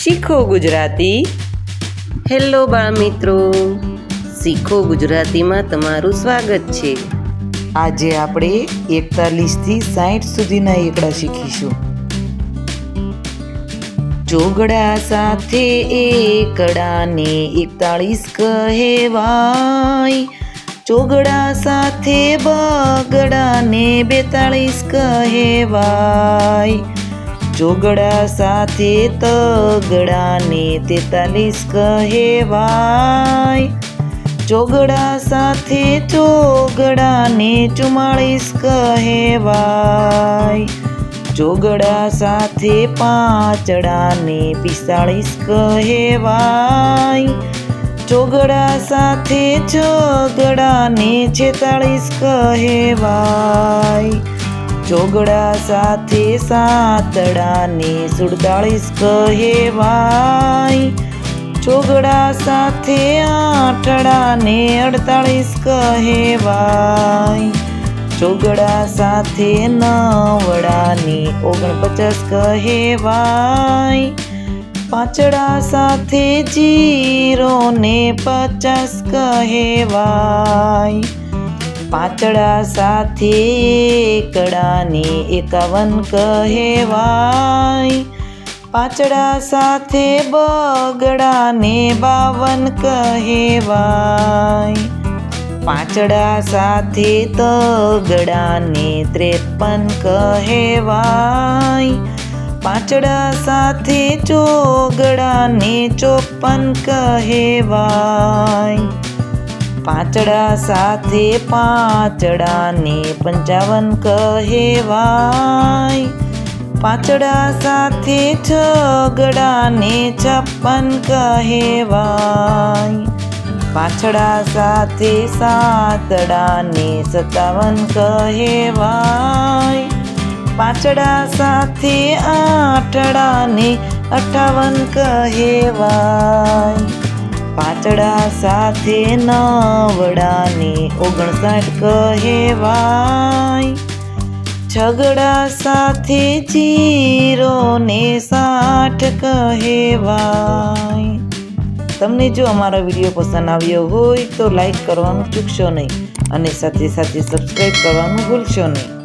શીખો ગુજરાતી. હેલો બાળ મિત્રો, શીખો ગુજરાતીમાં તમારું સ્વાગત છે. આજે આપણે 41 થી 60 સુધીના એકડા શીખીશું. ચોગડા સાથે એકડાને 41 કહેવાય. ચોગડા સાથે બગડાને 42 કહેવાય. ચોગડા સાથે તગડાને 43 કહેવાય. ચોગડા સાથે ચોગડાને 44 કહેવાય. ચોગડા સાથે પાંચડાને 45 કહેવાય. ચોગડા સાથે છગડાને 46 કહેવાય. ચોગડા સાથે સાતડાને 47 કહેવાય. ચોગડા સાથે આઠડાને 48 કહેવાય. ચોગડા સાથે નવડાને 49 કહેવાય. પાંચડા સાથે જીરોને 50 કહેવાય. પાંચડા સાથે એકડાને 51 કહેવાય. પાંચડા સાથે બગડાને 52 કહેવાય. પાંચડા સાથે તગડાને 53 કહેવાય. પાંચડા સાથે ચોગડાને 54 કહેવાય. પાંચડા સાથે પાંચડાને 55 કહેવાય. પાંચડા સાથે છગડાને 56 કહેવાય. પાંચડા સાથે સાતડાને 57 કહેવાય. પાંચડા સાથે આઠડાને 58 કહેવાય. પાંચડા સાથે નવડાને 59 કહેવાય. છગડા સાથે જીરોને 60 કહેવાય. તમને જો અમારો વિડીયો પસંદ આવ્યો હોય તો લાઈક કરવાનું ચૂકશો નહીં અને સાથે સાથે સબસ્ક્રાઈબ કરવાનું ભૂલશો નહીં.